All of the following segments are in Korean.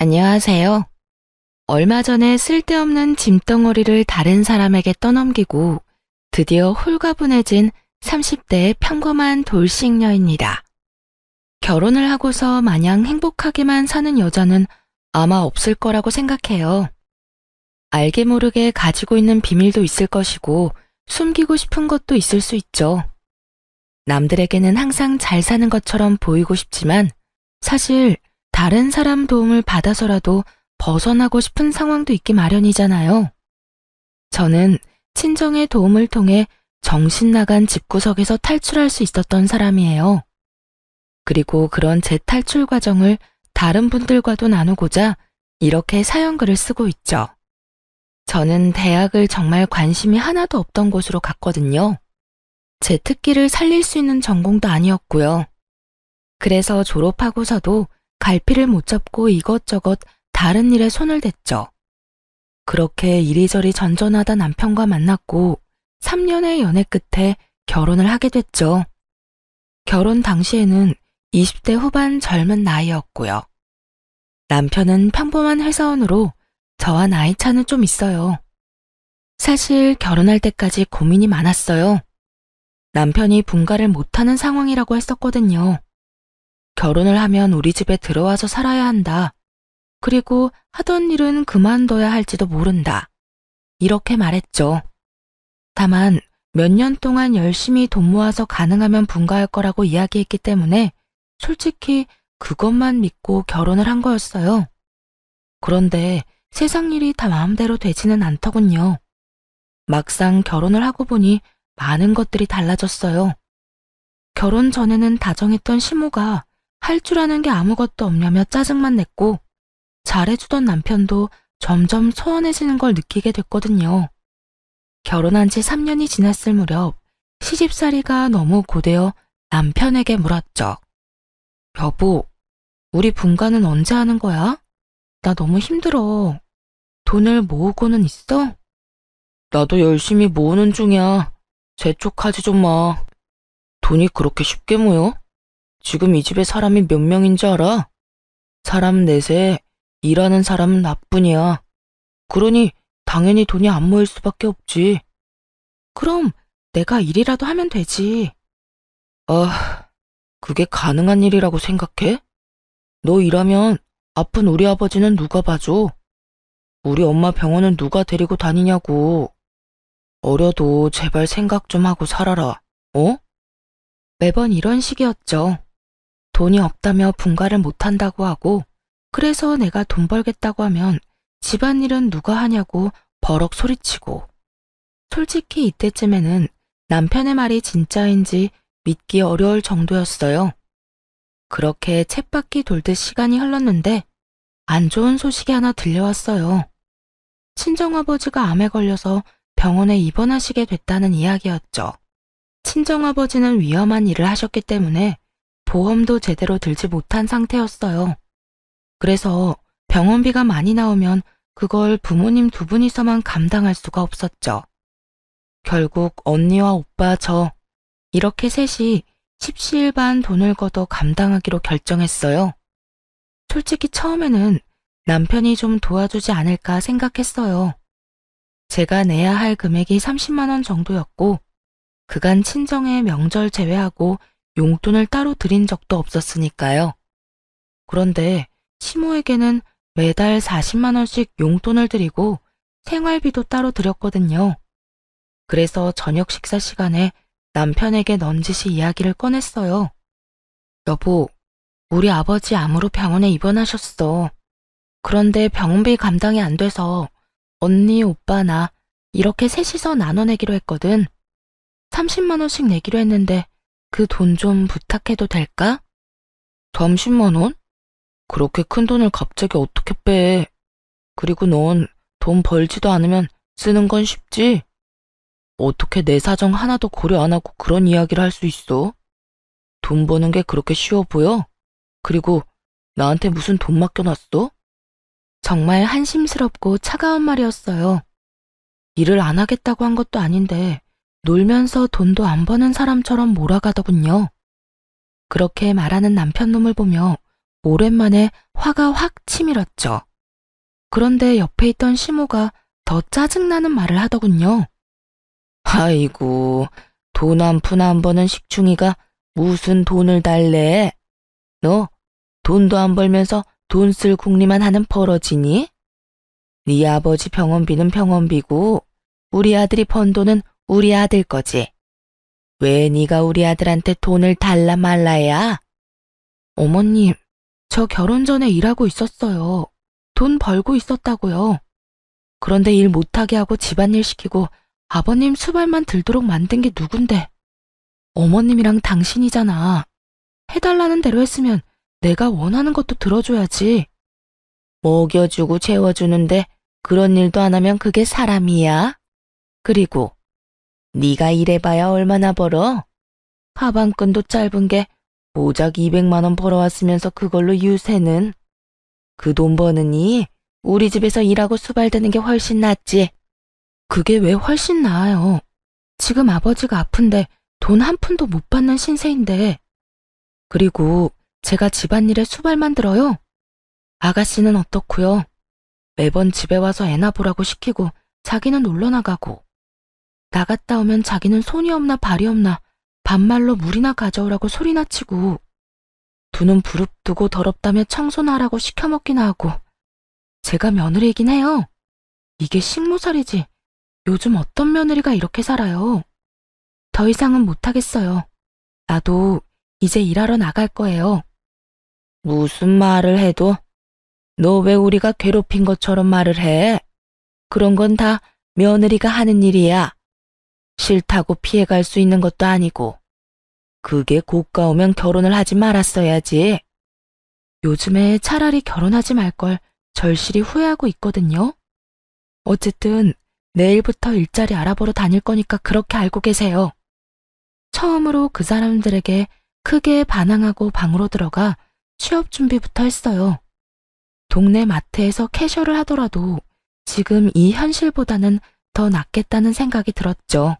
안녕하세요. 얼마 전에 쓸데없는 짐덩어리를 다른 사람에게 떠넘기고 드디어 홀가분해진 30대의 평범한 돌싱녀입니다. 결혼을 하고서 마냥 행복하게만 사는 여자는 아마 없을 거라고 생각해요. 알게 모르게 가지고 있는 비밀도 있을 것이고 숨기고 싶은 것도 있을 수 있죠. 남들에게는 항상 잘 사는 것처럼 보이고 싶지만 사실 다른 사람 도움을 받아서라도 벗어나고 싶은 상황도 있기 마련이잖아요. 저는 친정의 도움을 통해 정신 나간 집구석에서 탈출할 수 있었던 사람이에요. 그리고 그런 제 탈출 과정을 다른 분들과도 나누고자 이렇게 사연글을 쓰고 있죠. 저는 대학을 정말 관심이 하나도 없던 곳으로 갔거든요. 제 특기를 살릴 수 있는 전공도 아니었고요. 그래서 졸업하고서도 갈피를 못 잡고 이것저것 다른 일에 손을 댔죠. 그렇게 이리저리 전전하다 남편과 만났고 3년의 연애 끝에 결혼을 하게 됐죠. 결혼 당시에는 20대 후반 젊은 나이였고요. 남편은 평범한 회사원으로 저와 나이 차는 좀 있어요. 사실 결혼할 때까지 고민이 많았어요. 남편이 분가를 못하는 상황이라고 했었거든요. 결혼을 하면 우리 집에 들어와서 살아야 한다. 그리고 하던 일은 그만둬야 할지도 모른다. 이렇게 말했죠. 다만 몇 년 동안 열심히 돈 모아서 가능하면 분가할 거라고 이야기했기 때문에 솔직히 그것만 믿고 결혼을 한 거였어요. 그런데 세상 일이 다 마음대로 되지는 않더군요. 막상 결혼을 하고 보니 많은 것들이 달라졌어요. 결혼 전에는 다정했던 시모가 할 줄 아는 게 아무것도 없냐며 짜증만 냈고 잘해주던 남편도 점점 소원해지는 걸 느끼게 됐거든요. 결혼한 지 3년이 지났을 무렵 시집살이가 너무 고되어 남편에게 물었죠. 여보, 우리 분가는 언제 하는 거야? 나 너무 힘들어. 돈을 모으고는 있어? 나도 열심히 모으는 중이야. 재촉하지 좀 마. 돈이 그렇게 쉽게 모여? 지금 이 집에 사람이 몇 명인지 알아? 사람 넷에 일하는 사람은 나뿐이야. 그러니 당연히 돈이 안 모일 수밖에 없지. 그럼 내가 일이라도 하면 되지. 아, 그게 가능한 일이라고 생각해? 너 일하면 아픈 우리 아버지는 누가 봐줘? 우리 엄마 병원은 누가 데리고 다니냐고. 어려도 제발 생각 좀 하고 살아라. 어? 매번 이런 식이었죠. 돈이 없다며 분가를 못한다고 하고 그래서 내가 돈 벌겠다고 하면 집안일은 누가 하냐고 버럭 소리치고. 솔직히 이때쯤에는 남편의 말이 진짜인지 믿기 어려울 정도였어요. 그렇게 쳇바퀴 돌듯 시간이 흘렀는데 안 좋은 소식이 하나 들려왔어요. 친정아버지가 암에 걸려서 병원에 입원하시게 됐다는 이야기였죠. 친정아버지는 위험한 일을 하셨기 때문에 보험도 제대로 들지 못한 상태였어요. 그래서 병원비가 많이 나오면 그걸 부모님 두 분이서만 감당할 수가 없었죠. 결국 언니와 오빠 저 이렇게 셋이 십시일반 돈을 걷어 감당하기로 결정했어요. 솔직히 처음에는 남편이 좀 도와주지 않을까 생각했어요. 제가 내야 할 금액이 30만 원 정도였고 그간 친정에 명절 제외하고 용돈을 따로 드린 적도 없었으니까요. 그런데 시모에게는 매달 40만 원씩 용돈을 드리고 생활비도 따로 드렸거든요. 그래서 저녁 식사 시간에 남편에게 넌지시 이야기를 꺼냈어요. 여보, 우리 아버지 암으로 병원에 입원하셨어. 그런데 병원비 감당이 안 돼서 언니, 오빠, 나 이렇게 셋이서 나눠내기로 했거든. 30만 원씩 내기로 했는데 그 돈 좀 부탁해도 될까? 30만 원? 그렇게 큰 돈을 갑자기 어떻게 빼? 그리고 넌 돈 벌지도 않으면 쓰는 건 쉽지? 어떻게 내 사정 하나도 고려 안 하고 그런 이야기를 할 수 있어? 돈 버는 게 그렇게 쉬워 보여? 그리고 나한테 무슨 돈 맡겨놨어? 정말 한심스럽고 차가운 말이었어요. 일을 안 하겠다고 한 것도 아닌데 놀면서 돈도 안 버는 사람처럼 몰아가더군요. 그렇게 말하는 남편 놈을 보며 오랜만에 화가 확 치밀었죠. 그런데 옆에 있던 시모가 더 짜증나는 말을 하더군요. 아이고, 돈 한 푼 안 버는 식충이가 무슨 돈을 달래? 너 돈도 안 벌면서 돈 쓸 궁리만 하는 버러지니? 네 아버지 병원비는 병원비고 우리 아들이 번 돈은 우리 아들 거지. 왜 네가 우리 아들한테 돈을 달라 말라야? 어머님, 저 결혼 전에 일하고 있었어요. 돈 벌고 있었다고요. 그런데 일 못하게 하고 집안일 시키고 아버님 수발만 들도록 만든 게 누군데? 어머님이랑 당신이잖아. 해달라는 대로 했으면 내가 원하는 것도 들어줘야지. 먹여주고 재워주는데 그런 일도 안 하면 그게 사람이야? 그리고 네가 일해봐야 얼마나 벌어? 가방끈도 짧은 게 고작 200만 원 벌어왔으면서 그걸로 유세는? 그 돈 버느니 우리 집에서 일하고 수발대는 게 훨씬 낫지. 그게 왜 훨씬 나아요? 지금 아버지가 아픈데 돈 한 푼도 못 받는 신세인데. 그리고 제가 집안일에 수발만 들어요? 아가씨는 어떻고요? 매번 집에 와서 애나 보라고 시키고 자기는 놀러 나가고, 나갔다 오면 자기는 손이 없나 발이 없나 반말로 물이나 가져오라고 소리나 치고, 두 눈 부릅뜨고 더럽다며 청소나 하라고 시켜먹기나 하고. 제가 며느리이긴 해요. 이게 식모살이지. 요즘 어떤 며느리가 이렇게 살아요. 더 이상은 못하겠어요. 나도 이제 일하러 나갈 거예요. 무슨 말을 해도 너 왜 우리가 괴롭힌 것처럼 말을 해? 그런 건 다 며느리가 하는 일이야. 싫다고 피해갈 수 있는 것도 아니고. 그게 고가오면 결혼을 하지 말았어야지. 요즘에 차라리 결혼하지 말 걸 절실히 후회하고 있거든요. 어쨌든 내일부터 일자리 알아보러 다닐 거니까 그렇게 알고 계세요. 처음으로 그 사람들에게 크게 반항하고 방으로 들어가 취업 준비부터 했어요. 동네 마트에서 캐셔를 하더라도 지금 이 현실보다는 더 낫겠다는 생각이 들었죠.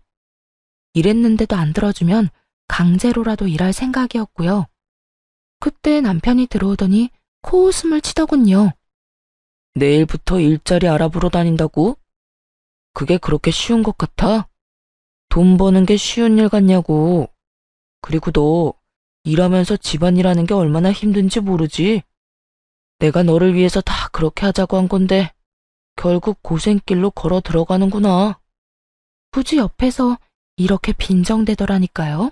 이랬는데도 안 들어주면 강제로라도 일할 생각이었고요. 그때 남편이 들어오더니 코웃음을 치더군요. 내일부터 일자리 알아보러 다닌다고? 그게 그렇게 쉬운 것 같아? 돈 버는 게 쉬운 일 같냐고. 그리고 너 일하면서 집안일하는 게 얼마나 힘든지 모르지? 내가 너를 위해서 다 그렇게 하자고 한 건데 결국 고생길로 걸어 들어가는구나. 굳이 옆에서 이렇게 빈정대더라니까요.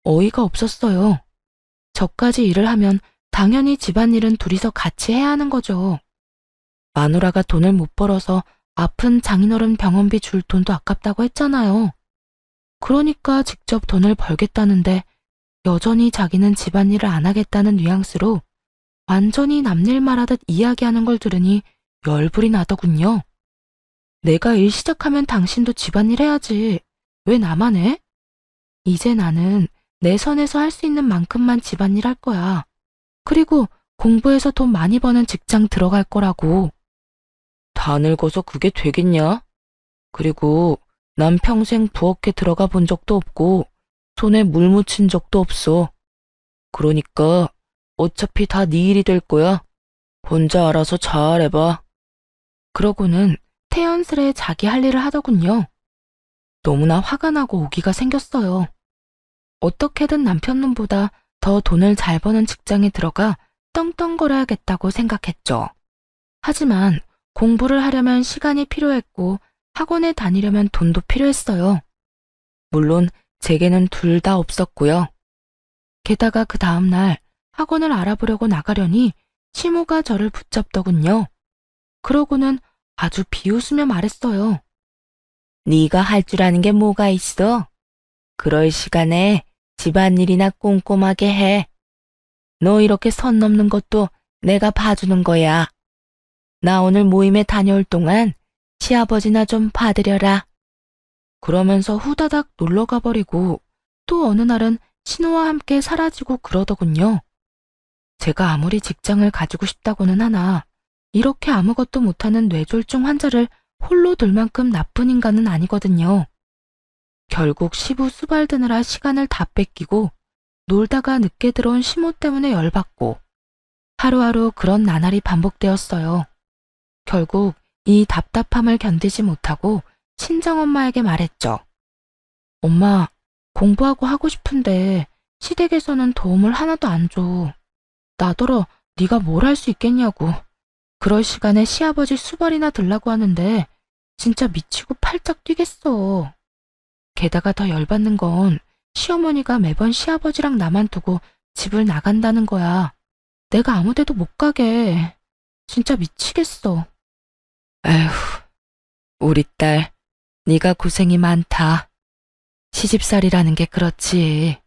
어이가 없었어요. 저까지 일을 하면 당연히 집안일은 둘이서 같이 해야 하는 거죠. 마누라가 돈을 못 벌어서 아픈 장인어른 병원비 줄 돈도 아깝다고 했잖아요. 그러니까 직접 돈을 벌겠다는데 여전히 자기는 집안일을 안 하겠다는 뉘앙스로 완전히 남일 말하듯 이야기하는 걸 들으니 열불이 나더군요. 내가 일 시작하면 당신도 집안일 해야지. 왜 나만 해? 이제 나는 내 선에서 할 수 있는 만큼만 집안일 할 거야. 그리고 공부해서 돈 많이 버는 직장 들어갈 거라고. 다 늙어서 그게 되겠냐? 그리고 난 평생 부엌에 들어가 본 적도 없고 손에 물 묻힌 적도 없어. 그러니까 어차피 다 네 일이 될 거야. 혼자 알아서 잘 해봐. 그러고는 태연스레 자기 할 일을 하더군요. 너무나 화가 나고 오기가 생겼어요. 어떻게든 남편 놈보다 더 돈을 잘 버는 직장에 들어가 떵떵거려야겠다고 생각했죠. 하지만 공부를 하려면 시간이 필요했고 학원에 다니려면 돈도 필요했어요. 물론 제게는 둘 다 없었고요. 게다가 그 다음날 학원을 알아보려고 나가려니 시모가 저를 붙잡더군요. 그러고는 아주 비웃으며 말했어요. 네가 할 줄 아는 게 뭐가 있어? 그럴 시간에 집안일이나 꼼꼼하게 해. 너 이렇게 선 넘는 것도 내가 봐주는 거야. 나 오늘 모임에 다녀올 동안 시아버지나 좀 봐드려라. 그러면서 후다닥 놀러 가버리고 또 어느 날은 신호와 함께 사라지고 그러더군요. 제가 아무리 직장을 가지고 싶다고는 하나 이렇게 아무것도 못하는 뇌졸중 환자를 홀로 둘 만큼 나쁜 인간은 아니거든요. 결국 시부 수발드느라 시간을 다 뺏기고 놀다가 늦게 들어온 시모 때문에 열받고 하루하루 그런 나날이 반복되었어요. 결국 이 답답함을 견디지 못하고 친정엄마에게 말했죠. 엄마, 공부하고 하고 싶은데 시댁에서는 도움을 하나도 안 줘. 나더러 네가 뭘 할 수 있겠냐고. 그럴 시간에 시아버지 수발이나 들라고 하는데 진짜 미치고 팔짝 뛰겠어. 게다가 더 열받는 건 시어머니가 매번 시아버지랑 나만 두고 집을 나간다는 거야. 내가 아무 데도 못 가게. 진짜 미치겠어. 에휴, 우리 딸, 네가 고생이 많다. 시집살이라는 게 그렇지.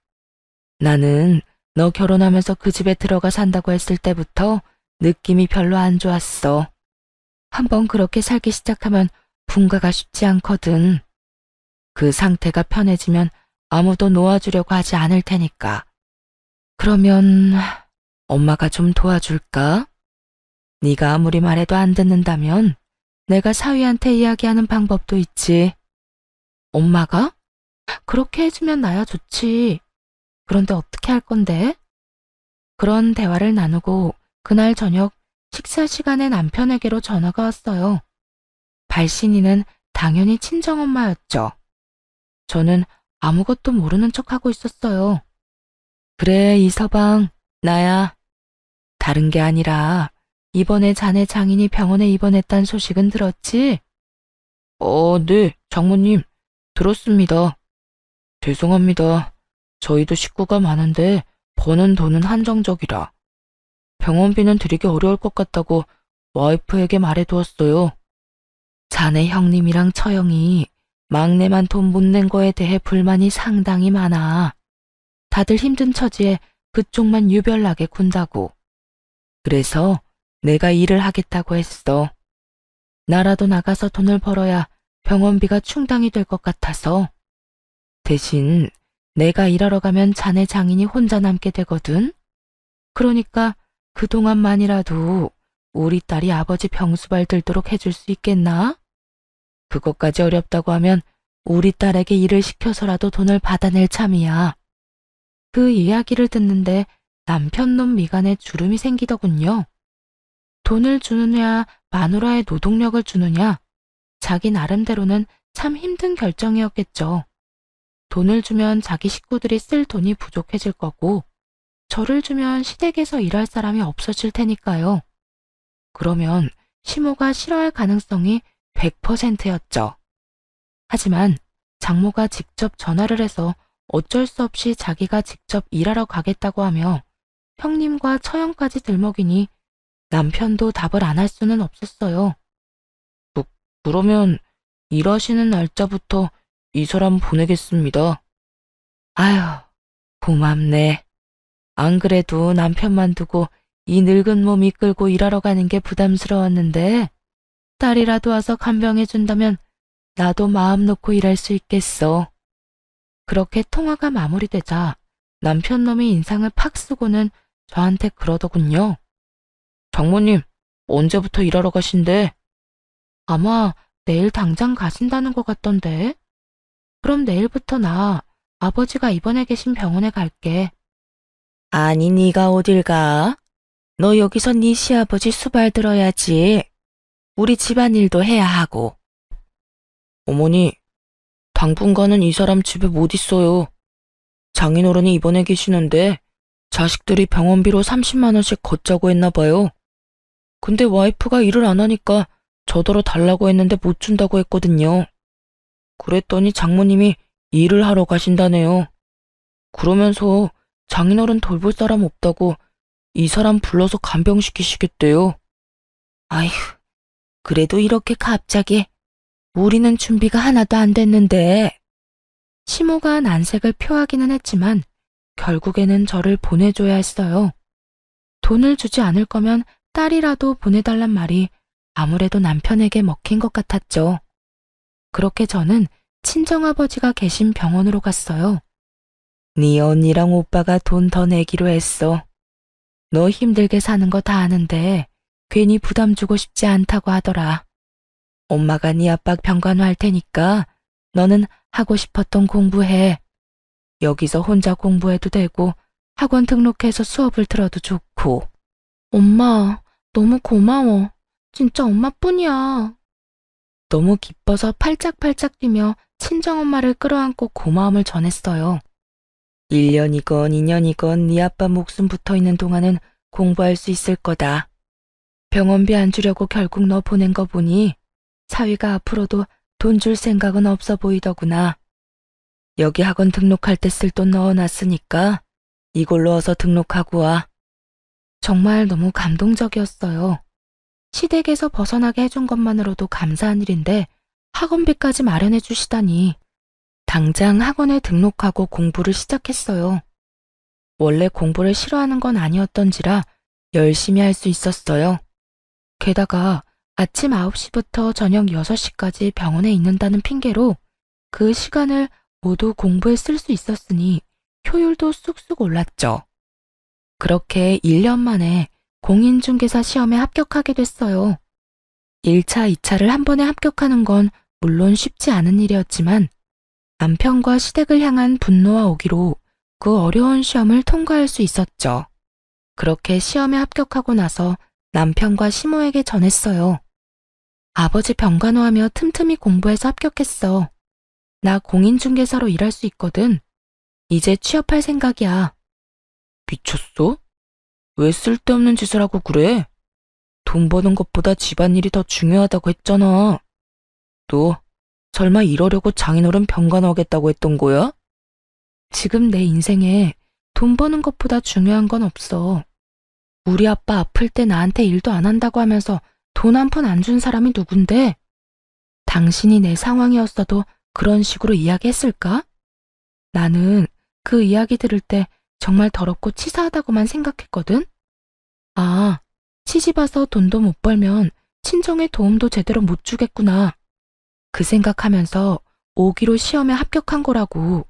나는 너 결혼하면서 그 집에 들어가 산다고 했을 때부터 느낌이 별로 안 좋았어. 한번 그렇게 살기 시작하면 분가가 쉽지 않거든. 그 상태가 편해지면 아무도 놓아주려고 하지 않을 테니까. 그러면 엄마가 좀 도와줄까? 네가 아무리 말해도 안 듣는다면 내가 사위한테 이야기하는 방법도 있지. 엄마가? 그렇게 해주면 나야 좋지. 그런데 어떻게 할 건데? 그런 대화를 나누고 그날 저녁 식사 시간에 남편에게로 전화가 왔어요. 발신이는 당연히 친정엄마였죠. 저는 아무것도 모르는 척하고 있었어요. 그래, 이서방, 나야. 다른 게 아니라 이번에 자네 장인이 병원에 입원했단 소식은 들었지? 네, 장모님. 들었습니다. 죄송합니다. 저희도 식구가 많은데 버는 돈은 한정적이라. 병원비는 드리기 어려울 것 같다고 와이프에게 말해두었어요. 자네 형님이랑 처형이 막내만 돈 못 낸 거에 대해 불만이 상당히 많아. 다들 힘든 처지에 그쪽만 유별나게 군다고. 그래서 내가 일을 하겠다고 했어. 나라도 나가서 돈을 벌어야 병원비가 충당이 될 것 같아서. 대신 내가 일하러 가면 자네 장인이 혼자 남게 되거든. 그러니까 그동안만이라도 우리 딸이 아버지 병수발 들도록 해줄 수 있겠나? 그것까지 어렵다고 하면 우리 딸에게 일을 시켜서라도 돈을 받아낼 참이야. 그 이야기를 듣는데 남편놈 미간에 주름이 생기더군요. 돈을 주느냐 마누라의 노동력을 주느냐, 자기 나름대로는 참 힘든 결정이었겠죠. 돈을 주면 자기 식구들이 쓸 돈이 부족해질 거고, 저를 주면 시댁에서 일할 사람이 없어질 테니까요. 그러면 시모가 싫어할 가능성이 100%였죠. 하지만 장모가 직접 전화를 해서 어쩔 수 없이 자기가 직접 일하러 가겠다고 하며 형님과 처형까지 들먹이니 남편도 답을 안 할 수는 없었어요. 그러면 일하시는 날짜부터 이 사람 보내겠습니다. 아휴, 고맙네. 안 그래도 남편만 두고 이 늙은 몸 이끌고 일하러 가는 게 부담스러웠는데 딸이라도 와서 간병해준다면 나도 마음 놓고 일할 수 있겠어. 그렇게 통화가 마무리되자 남편놈이 인상을 팍 쓰고는 저한테 그러더군요. 장모님, 언제부터 일하러 가신대? 아마 내일 당장 가신다는 것 같던데. 그럼 내일부터 나 아버지가 입원해 계신 병원에 갈게. 아니, 네가 어딜 가? 너 여기서 네 시아버지 수발 들어야지. 우리 집안일도 해야 하고. 어머니, 당분간은 이 사람 집에 못 있어요. 장인어른이 입원해 계시는데 자식들이 병원비로 30만 원씩 걷자고 했나 봐요. 근데 와이프가 일을 안 하니까 저더러 달라고 했는데 못 준다고 했거든요. 그랬더니 장모님이 일을 하러 가신다네요. 그러면서 장인어른 돌볼 사람 없다고 이 사람 불러서 간병시키시겠대요. 아휴, 그래도 이렇게 갑자기. 우리는 준비가 하나도 안 됐는데. 시모가 난색을 표하기는 했지만 결국에는 저를 보내줘야 했어요. 돈을 주지 않을 거면 딸이라도 보내달란 말이 아무래도 남편에게 먹힌 것 같았죠. 그렇게 저는 친정아버지가 계신 병원으로 갔어요. 네 언니랑 오빠가 돈 더 내기로 했어. 너 힘들게 사는 거 다 아는데 괜히 부담 주고 싶지 않다고 하더라. 엄마가 네 압박 병간호할 테니까 너는 하고 싶었던 공부해. 여기서 혼자 공부해도 되고 학원 등록해서 수업을 들어도 좋고. 엄마, 너무 고마워. 진짜 엄마뿐이야. 너무 기뻐서 팔짝팔짝 뛰며 친정엄마를 끌어안고 고마움을 전했어요. 1년이건 2년이건 네 아빠 목숨 붙어있는 동안은 공부할 수 있을 거다. 병원비 안 주려고 결국 너 보낸 거 보니 사위가 앞으로도 돈 줄 생각은 없어 보이더구나. 여기 학원 등록할 때 쓸 돈 넣어놨으니까 이걸로 어서 등록하고 와. 정말 너무 감동적이었어요. 시댁에서 벗어나게 해준 것만으로도 감사한 일인데 학원비까지 마련해 주시다니. 당장 학원에 등록하고 공부를 시작했어요. 원래 공부를 싫어하는 건 아니었던지라 열심히 할 수 있었어요. 게다가 아침 9시부터 저녁 6시까지 병원에 있는다는 핑계로 그 시간을 모두 공부에 쓸 수 있었으니 효율도 쑥쑥 올랐죠. 그렇게 1년 만에 공인중개사 시험에 합격하게 됐어요. 1차, 2차를 한 번에 합격하는 건 물론 쉽지 않은 일이었지만 남편과 시댁을 향한 분노와 오기로 그 어려운 시험을 통과할 수 있었죠. 그렇게 시험에 합격하고 나서 남편과 시모에게 전했어요. 아버지 병간호하며 틈틈이 공부해서 합격했어. 나 공인중개사로 일할 수 있거든. 이제 취업할 생각이야. 미쳤어? 왜 쓸데없는 짓을 하고 그래? 돈 버는 것보다 집안일이 더 중요하다고 했잖아. 너 설마 이러려고 장인어른 병간호하겠다고 했던 거야? 지금 내 인생에 돈 버는 것보다 중요한 건 없어. 우리 아빠 아플 때 나한테 일도 안 한다고 하면서 돈 한 푼 안 준 사람이 누군데? 당신이 내 상황이었어도 그런 식으로 이야기했을까? 나는 그 이야기 들을 때 정말 더럽고 치사하다고만 생각했거든? 아, 시집 와서 돈도 못 벌면 친정에 도움도 제대로 못 주겠구나. 그 생각하면서 5기로 시험에 합격한 거라고.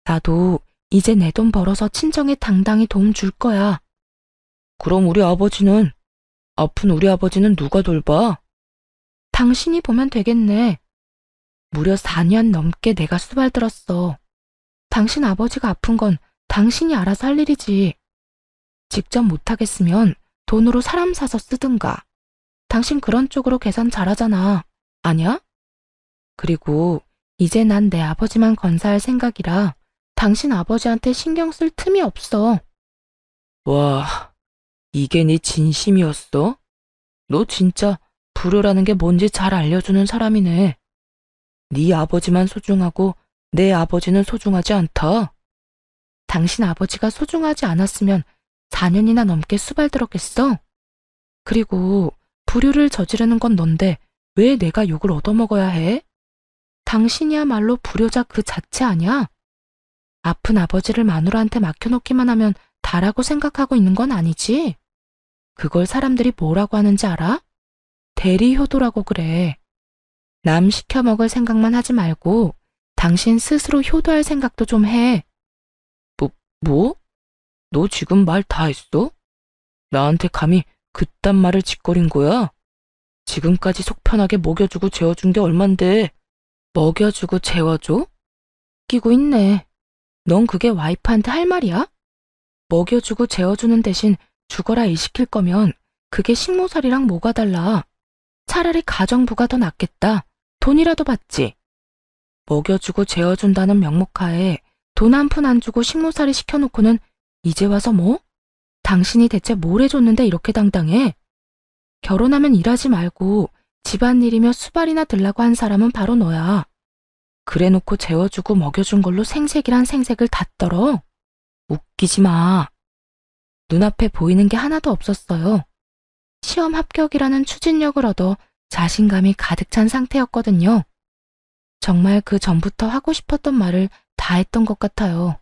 나도 이제 내 돈 벌어서 친정에 당당히 도움 줄 거야. 그럼 아픈 우리 아버지는 누가 돌봐? 당신이 보면 되겠네. 무려 4년 넘게 내가 수발들었어. 당신 아버지가 아픈 건 당신이 알아서 할 일이지. 직접 못하겠으면 돈으로 사람 사서 쓰든가. 당신 그런 쪽으로 계산 잘하잖아. 아냐? 그리고 이제 난 내 아버지만 건사할 생각이라 당신 아버지한테 신경 쓸 틈이 없어. 와, 이게 네 진심이었어? 너 진짜 불효라는 게 뭔지 잘 알려주는 사람이네. 네 아버지만 소중하고 내 아버지는 소중하지 않다. 당신 아버지가 소중하지 않았으면 4년이나 넘게 수발들었겠어? 그리고 불효를 저지르는 건 넌데 왜 내가 욕을 얻어먹어야 해? 당신이야말로 불효자 그 자체 아냐? 아픈 아버지를 마누라한테 맡겨놓기만 하면 다라고 생각하고 있는 건 아니지? 그걸 사람들이 뭐라고 하는지 알아? 대리효도라고 그래. 남 시켜 먹을 생각만 하지 말고 당신 스스로 효도할 생각도 좀 해. 뭐? 너 지금 말 다 했어? 나한테 감히 그딴 말을 짓거린 거야? 지금까지 속 편하게 먹여주고 재워준 게 얼만데 먹여주고 재워줘? 끼고 있네. 넌 그게 와이프한테 할 말이야? 먹여주고 재워주는 대신 죽어라 일 시킬 거면 그게 식모살이랑 뭐가 달라. 차라리 가정부가 더 낫겠다. 돈이라도 받지. 먹여주고 재워준다는 명목하에 돈 한 푼 안 주고 식모살이 시켜놓고는 이제 와서 뭐? 당신이 대체 뭘 해줬는데 이렇게 당당해? 결혼하면 일하지 말고 집안일이며 수발이나 들라고 한 사람은 바로 너야. 그래놓고 재워주고 먹여준 걸로 생색이란 생색을 다 떨어? 웃기지 마. 눈앞에 보이는 게 하나도 없었어요. 시험 합격이라는 추진력을 얻어 자신감이 가득 찬 상태였거든요. 정말 그 전부터 하고 싶었던 말을 다 했던 것 같아요.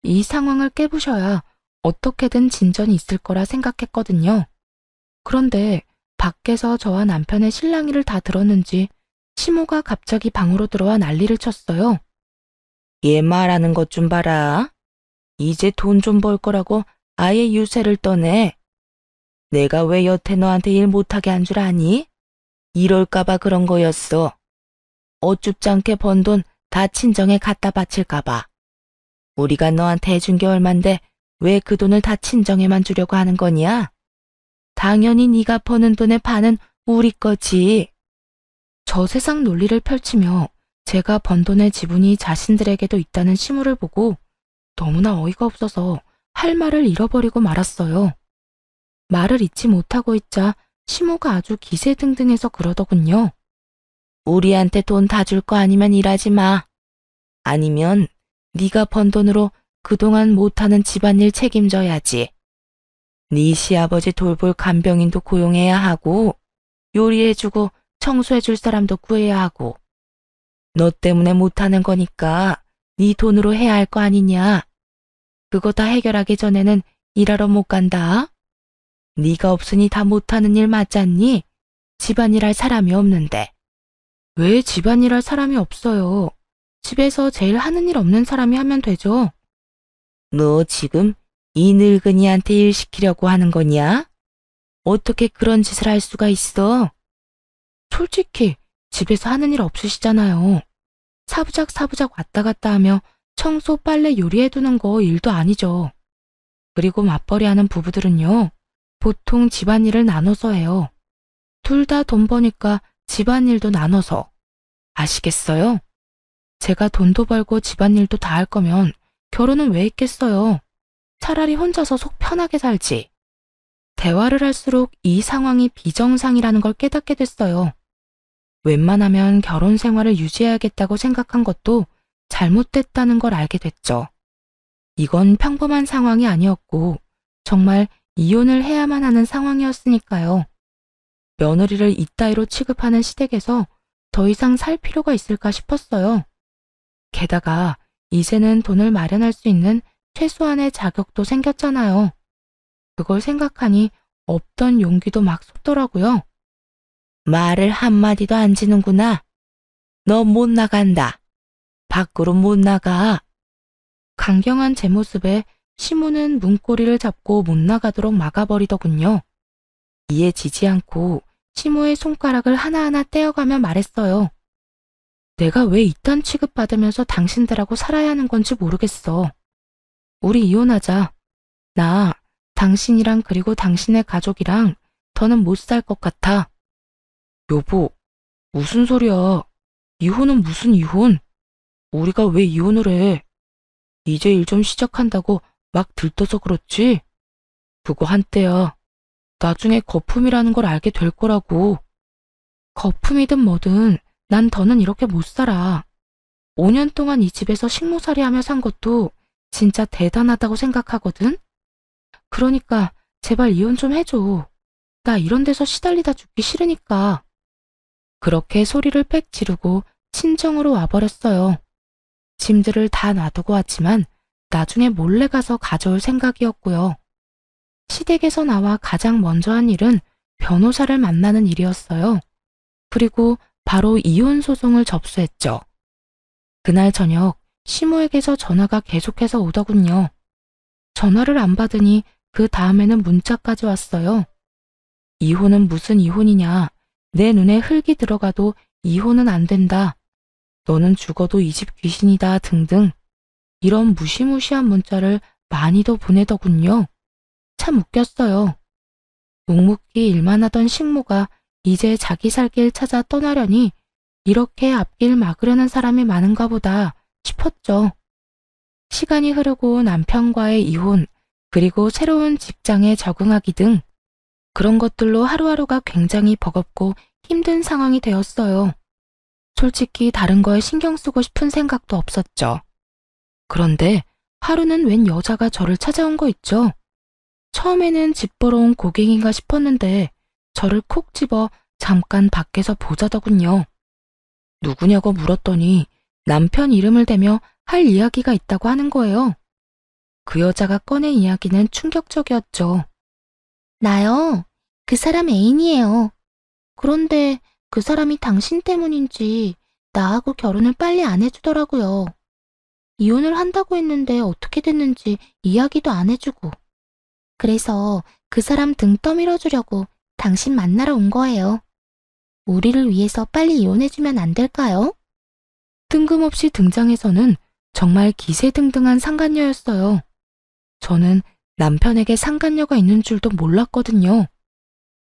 이 상황을 깨부셔야 어떻게든 진전이 있을 거라 생각했거든요. 그런데 밖에서 저와 남편의 실랑이를 다 들었는지 시모가 갑자기 방으로 들어와 난리를 쳤어요. 얘 말하는 것 좀 봐라. 이제 돈 좀 벌 거라고 아예 유세를 떠내. 내가 왜 여태 너한테 일 못하게 한 줄 아니? 이럴까봐 그런 거였어. 어쭙지 않게 번 돈 다 친정에 갖다 바칠까봐. 우리가 너한테 해준 게 얼만데 왜 그 돈을 다 친정에만 주려고 하는 거냐? 당연히 네가 버는 돈의 반은 우리 거지. 저 세상 논리를 펼치며 제가 번 돈의 지분이 자신들에게도 있다는 시무를 보고 너무나 어이가 없어서 할 말을 잃어버리고 말았어요. 말을 잇지 못하고 있자 시무가 아주 기세등등해서 그러더군요. 우리한테 돈 다 줄 거 아니면 일하지 마. 아니면 네가 번 돈으로 그동안 못하는 집안일 책임져야지. 네 시아버지 돌볼 간병인도 고용해야 하고 요리해주고 청소해줄 사람도 구해야 하고 너 때문에 못하는 거니까 네 돈으로 해야 할 거 아니냐. 그거 다 해결하기 전에는 일하러 못 간다. 네가 없으니 다 못하는 일 맞잖니? 집안일 할 사람이 없는데. 왜 집안일 할 사람이 없어요? 집에서 제일 하는 일 없는 사람이 하면 되죠. 너 지금 이 늙은이한테 일 시키려고 하는 거냐? 어떻게 그런 짓을 할 수가 있어? 솔직히 집에서 하는 일 없으시잖아요. 사부작 왔다 갔다 하며 청소, 빨래, 요리해두는 거 일도 아니죠. 그리고 맞벌이하는 부부들은요. 보통 집안일을 나눠서 해요. 둘 다 돈 버니까 집안일도 나눠서. 아시겠어요? 제가 돈도 벌고 집안일도 다 할 거면 결혼은 왜 했겠어요? 차라리 혼자서 속 편하게 살지. 대화를 할수록 이 상황이 비정상이라는 걸 깨닫게 됐어요. 웬만하면 결혼 생활을 유지해야겠다고 생각한 것도 잘못됐다는 걸 알게 됐죠. 이건 평범한 상황이 아니었고 정말 이혼을 해야만 하는 상황이었으니까요. 며느리를 이따위로 취급하는 시댁에서 더 이상 살 필요가 있을까 싶었어요. 게다가 이제는 돈을 마련할 수 있는 최소한의 자격도 생겼잖아요. 그걸 생각하니 없던 용기도 막 솟더라고요. 말을 한마디도 안 지는구나. 너 못 나간다. 밖으로 못 나가. 강경한 제 모습에 시무는 문고리를 잡고 못 나가도록 막아버리더군요. 이에 지지 않고 시무의 손가락을 하나하나 떼어가며 말했어요. 내가 왜 이딴 취급받으면서 당신들하고 살아야 하는 건지 모르겠어. 우리 이혼하자. 나 당신이랑 그리고 당신의 가족이랑 더는 못 살 것 같아. 여보, 무슨 소리야. 이혼은 무슨 이혼? 우리가 왜 이혼을 해? 이제 일 좀 시작한다고 막 들떠서 그렇지? 그거 한때야. 나중에 거품이라는 걸 알게 될 거라고. 거품이든 뭐든 난 더는 이렇게 못 살아. 5년 동안 이 집에서 식모살이 하며 산 것도 진짜 대단하다고 생각하거든? 그러니까 제발 이혼 좀 해줘. 나 이런 데서 시달리다 죽기 싫으니까. 그렇게 소리를 빽 지르고 친정으로 와버렸어요. 짐들을 다 놔두고 왔지만 나중에 몰래 가서 가져올 생각이었고요. 시댁에서 나와 가장 먼저 한 일은 변호사를 만나는 일이었어요. 그리고 바로 이혼 소송을 접수했죠. 그날 저녁 시모에게서 전화가 계속해서 오더군요. 전화를 안 받으니 그 다음에는 문자까지 왔어요. 이혼은 무슨 이혼이냐. 내 눈에 흙이 들어가도 이혼은 안 된다. 너는 죽어도 이 집 귀신이다 등등. 이런 무시무시한 문자를 많이도 보내더군요. 참 웃겼어요. 묵묵히 일만 하던 식모가 이제 자기 살 길 찾아 떠나려니 이렇게 앞길 막으려는 사람이 많은가 보다 싶었죠. 시간이 흐르고 남편과의 이혼, 그리고 새로운 직장에 적응하기 등 그런 것들로 하루하루가 굉장히 버겁고 힘든 상황이 되었어요. 솔직히 다른 거에 신경 쓰고 싶은 생각도 없었죠. 그런데 하루는 웬 여자가 저를 찾아온 거 있죠. 처음에는 집 보러 온 고객인가 싶었는데 저를 콕 집어 잠깐 밖에서 보자더군요. 누구냐고 물었더니 남편 이름을 대며 할 이야기가 있다고 하는 거예요. 그 여자가 꺼낸 이야기는 충격적이었죠. 나요. 그 사람 애인이에요. 그런데 그 사람이 당신 때문인지 나하고 결혼을 빨리 안 해주더라고요. 이혼을 한다고 했는데 어떻게 됐는지 이야기도 안 해주고. 그래서 그 사람 등 떠밀어주려고 당신 만나러 온 거예요. 우리를 위해서 빨리 이혼해주면 안 될까요? 뜬금없이 등장해서는 정말 기세등등한 상간녀였어요. 저는 남편에게 상간녀가 있는 줄도 몰랐거든요.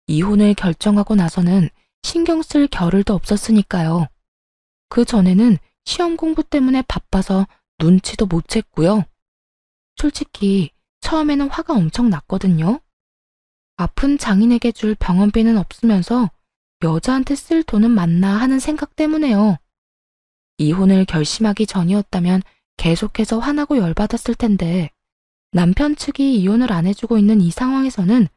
이혼을 결정하고 나서는 신경 쓸 겨를도 없었으니까요. 그 전에는 시험 공부 때문에 바빠서 눈치도 못 챘고요. 솔직히 처음에는 화가 엄청 났거든요. 아픈 장인에게 줄 병원비는 없으면서 여자한테 쓸 돈은 많나 하는 생각 때문에요. 이혼을 결심하기 전이었다면 계속해서 화나고 열받았을 텐데 남편 측이 이혼을 안 해주고 있는 이 상황에서는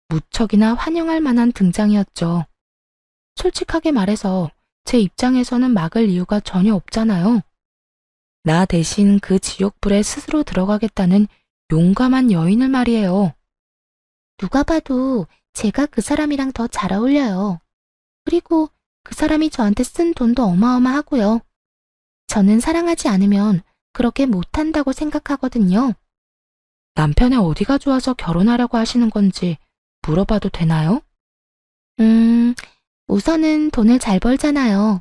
무척이나 환영할 만한 등장이었죠. 솔직하게 말해서 제 입장에서는 막을 이유가 전혀 없잖아요. 나 대신 그 지옥불에 스스로 들어가겠다는 용감한 여인을 말이에요. 누가 봐도 제가 그 사람이랑 더 잘 어울려요. 그리고 그 사람이 저한테 쓴 돈도 어마어마하고요. 저는 사랑하지 않으면 그렇게 못한다고 생각하거든요. 남편의 어디가 좋아서 결혼하려고 하시는 건지 물어봐도 되나요? 우선은 돈을 잘 벌잖아요.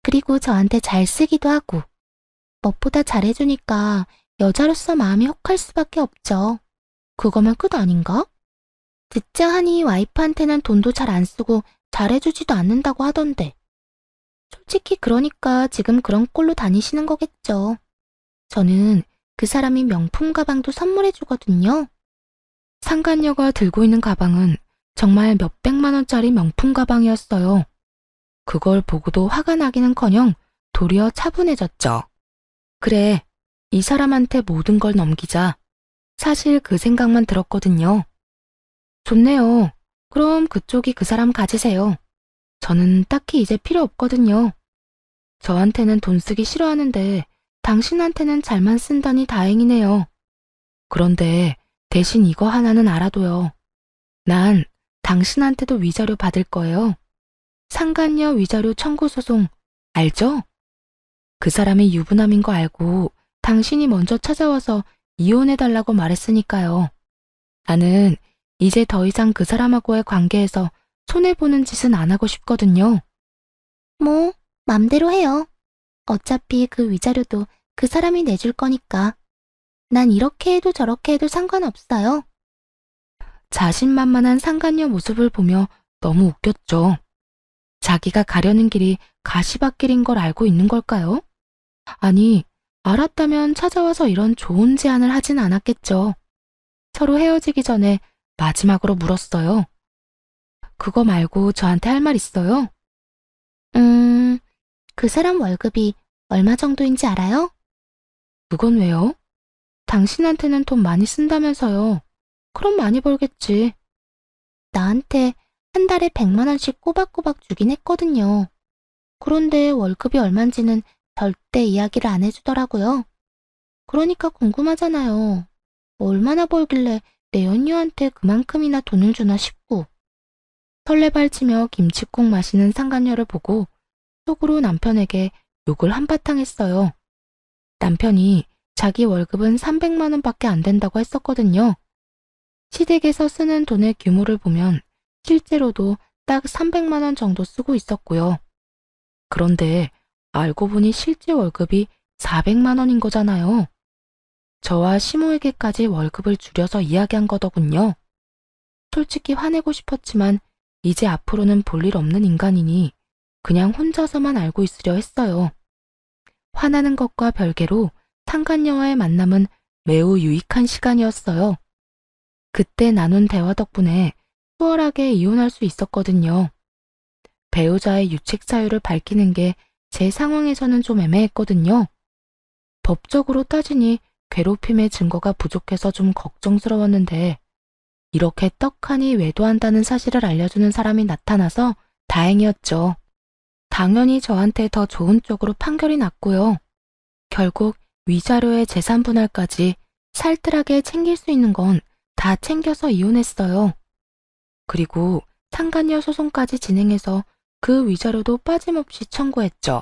그리고 저한테 잘 쓰기도 하고. 무엇보다 잘해주니까 여자로서 마음이 혹할 수밖에 없죠. 그거만 끝 아닌가? 듣자 하니 와이프한테는 돈도 잘 안 쓰고 잘해주지도 않는다고 하던데. 솔직히 그러니까 지금 그런 꼴로 다니시는 거겠죠. 저는 그 사람이 명품 가방도 선물해주거든요. 상간녀가 들고 있는 가방은 정말 몇백만 원짜리 명품 가방이었어요. 그걸 보고도 화가 나기는커녕 도리어 차분해졌죠. 그래, 이 사람한테 모든 걸 넘기자. 사실 그 생각만 들었거든요. 좋네요. 그럼 그쪽이 그 사람 가지세요. 저는 딱히 이제 필요 없거든요. 저한테는 돈 쓰기 싫어하는데 당신한테는 잘만 쓴다니 다행이네요. 그런데 대신 이거 하나는 알아둬요. 난 당신한테도 위자료 받을 거예요. 상간녀 위자료 청구 소송 알죠? 그 사람이 유부남인 거 알고 당신이 먼저 찾아와서 이혼해달라고 말했으니까요. 나는 이제 더 이상 그 사람하고의 관계에서 손해보는 짓은 안 하고 싶거든요. 뭐, 맘대로 해요. 어차피 그 위자료도 그 사람이 내줄 거니까. 난 이렇게 해도 저렇게 해도 상관없어요. 자신만만한 상간녀 모습을 보며 너무 웃겼죠. 자기가 가려는 길이 가시밭길인 걸 알고 있는 걸까요? 아니, 알았다면 찾아와서 이런 좋은 제안을 하진 않았겠죠. 서로 헤어지기 전에 마지막으로 물었어요. 그거 말고 저한테 할 말 있어요? 그 사람 월급이 얼마 정도인지 알아요? 그건 왜요? 당신한테는 돈 많이 쓴다면서요. 그럼 많이 벌겠지. 나한테 한 달에 100만 원씩 꼬박꼬박 주긴 했거든요. 그런데 월급이 얼만지는 절대 이야기를 안 해주더라고요. 그러니까 궁금하잖아요. 얼마나 벌길래 내 연유한테 그만큼이나 돈을 주나 싶고. 설레발치며 김칫국 마시는 상간녀를 보고 속으로 남편에게 욕을 한바탕 했어요. 남편이 자기 월급은 300만 원밖에 안 된다고 했었거든요. 시댁에서 쓰는 돈의 규모를 보면 실제로도 딱 300만 원 정도 쓰고 있었고요. 그런데 알고 보니 실제 월급이 400만 원인 거잖아요. 저와 시모에게까지 월급을 줄여서 이야기한 거더군요. 솔직히 화내고 싶었지만 이제 앞으로는 볼 일 없는 인간이니 그냥 혼자서만 알고 있으려 했어요. 화나는 것과 별개로 상간녀와의 만남은 매우 유익한 시간이었어요. 그때 나눈 대화 덕분에 수월하게 이혼할 수 있었거든요. 배우자의 유책 사유를 밝히는 게 제 상황에서는 좀 애매했거든요. 법적으로 따지니 괴롭힘의 증거가 부족해서 좀 걱정스러웠는데 이렇게 떡하니 외도한다는 사실을 알려주는 사람이 나타나서 다행이었죠. 당연히 저한테 더 좋은 쪽으로 판결이 났고요. 결국 위자료의 재산 분할까지 살뜰하게 챙길 수 있는 건 다 챙겨서 이혼했어요. 그리고 상간녀 소송까지 진행해서 그 위자료도 빠짐없이 청구했죠.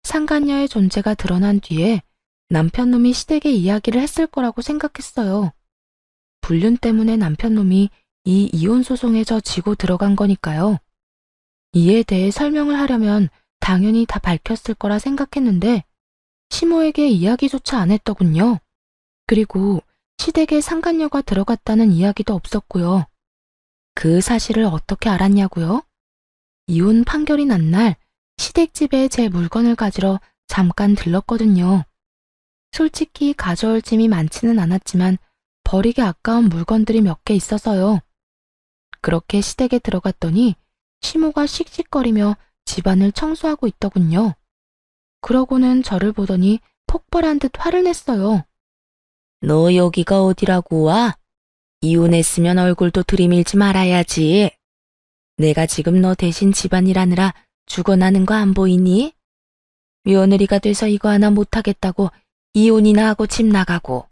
상간녀의 존재가 드러난 뒤에 남편놈이 시댁에 이야기를 했을 거라고 생각했어요. 불륜 때문에 남편놈이 이 이혼 소송에 지고 들어간 거니까요. 이에 대해 설명을 하려면 당연히 다 밝혔을 거라 생각했는데 시모에게 이야기조차 안 했더군요. 그리고 시댁에 상간녀가 들어갔다는 이야기도 없었고요. 그 사실을 어떻게 알았냐고요? 이혼 판결이 난 날 시댁집에 제 물건을 가지러 잠깐 들렀거든요. 솔직히 가져올 짐이 많지는 않았지만 버리기 아까운 물건들이 몇 개 있어서요. 그렇게 시댁에 들어갔더니 시모가 씩씩거리며 집안을 청소하고 있더군요. 그러고는 저를 보더니 폭발한 듯 화를 냈어요. 너 여기가 어디라고 와? 이혼했으면 얼굴도 들이밀지 말아야지. 내가 지금 너 대신 집안일 하느라 죽어나는 거 안 보이니? 며느리가 돼서 이거 하나 못하겠다고 이혼이나 하고 집 나가고.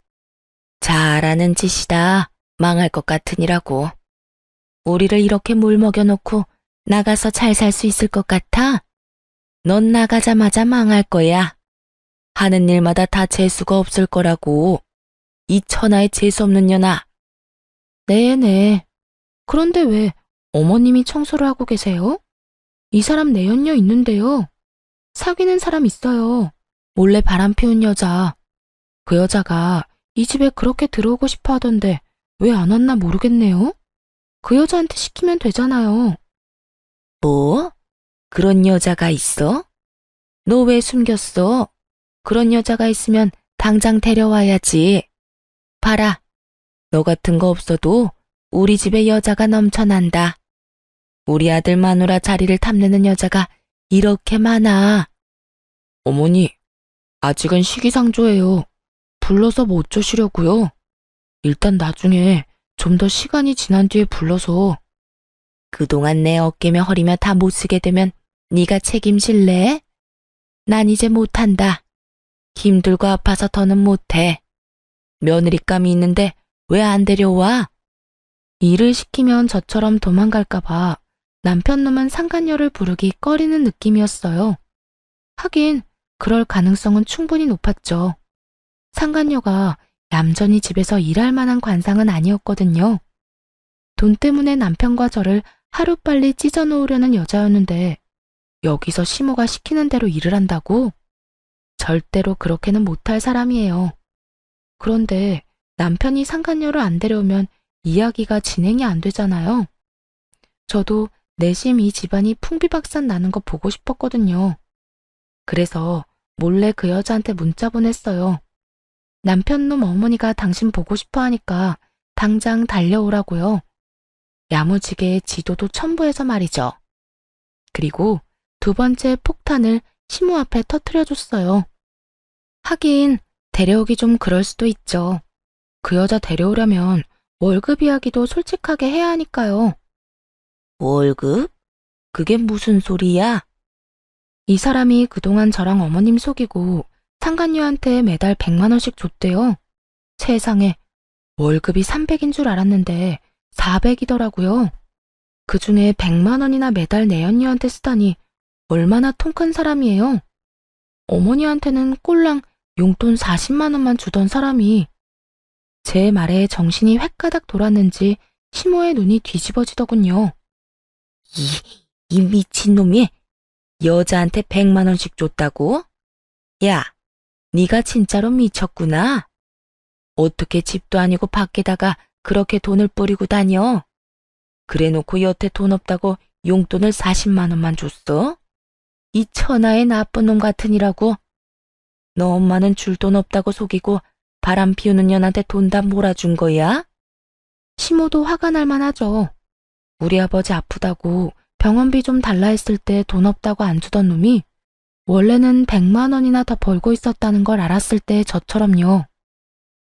잘하는 짓이다. 망할 것 같으니라고. 우리를 이렇게 물 먹여놓고 나가서 잘 살 수 있을 것 같아? 넌 나가자마자 망할 거야. 하는 일마다 다 재수가 없을 거라고. 이 천하의 재수 없는 년아. 네네. 그런데 왜 어머님이 청소를 하고 계세요? 이 사람 내연녀 있는데요. 사귀는 사람 있어요. 몰래 바람 피운 여자. 그 여자가 이 집에 그렇게 들어오고 싶어 하던데 왜 안 왔나 모르겠네요. 그 여자한테 시키면 되잖아요. 뭐? 그런 여자가 있어? 너 왜 숨겼어? 그런 여자가 있으면 당장 데려와야지. 봐라. 너 같은 거 없어도 우리 집에 여자가 넘쳐난다. 우리 아들 마누라 자리를 탐내는 여자가 이렇게 많아. 어머니, 아직은 시기상조예요. 불러서 뭐 어쩌시려고요? 일단 나중에 좀 더 시간이 지난 뒤에 불러서. 그동안 내 어깨며 허리며 다 못 쓰게 되면 네가 책임질래? 난 이제 못한다. 힘들고 아파서 더는 못해. 며느리감이 있는데 왜 안 데려와? 일을 시키면 저처럼 도망갈까봐 남편놈은 상간녀를 부르기 꺼리는 느낌이었어요. 하긴 그럴 가능성은 충분히 높았죠. 상간녀가 얌전히 집에서 일할 만한 관상은 아니었거든요. 돈 때문에 남편과 저를 하루빨리 찢어놓으려는 여자였는데 여기서 시모가 시키는 대로 일을 한다고? 절대로 그렇게는 못할 사람이에요. 그런데 남편이 상간녀를 안 데려오면 이야기가 진행이 안 되잖아요. 저도 내심 이 집안이 풍비박산 나는 거 보고 싶었거든요. 그래서 몰래 그 여자한테 문자 보냈어요. 남편놈 어머니가 당신 보고 싶어 하니까 당장 달려오라고요. 야무지게 지도도 첨부해서 말이죠. 그리고 두 번째 폭탄을 시모 앞에 터뜨려줬어요. 하긴 데려오기 좀 그럴 수도 있죠. 그 여자 데려오려면 월급 이야기도 솔직하게 해야 하니까요. 월급? 그게 무슨 소리야? 이 사람이 그동안 저랑 어머님 속이고 상간녀한테 매달 100만 원씩 줬대요. 세상에, 월급이 300인 줄 알았는데 400이더라고요. 그중에 100만 원이나 매달 내연녀한테 쓰다니 얼마나 통 큰 사람이에요. 어머니한테는 꼴랑 용돈 40만 원만 주던 사람이. 제 말에 정신이 획가닥 돌았는지 시모의 눈이 뒤집어지더군요. 이 미친놈이 여자한테 100만 원씩 줬다고? 야, 네가 진짜로 미쳤구나. 어떻게 집도 아니고 밖에다가 그렇게 돈을 뿌리고 다녀? 그래놓고 여태 돈 없다고 용돈을 40만 원만 줬어? 이 천하의 나쁜 놈 같으니라고. 너 엄마는 줄 돈 없다고 속이고 바람 피우는 년한테 돈 다 몰아준 거야? 시모도 화가 날 만하죠. 우리 아버지 아프다고 병원비 좀 달라 했을 때 돈 없다고 안 주던 놈이 원래는 100만 원이나 더 벌고 있었다는 걸 알았을 때 저처럼요.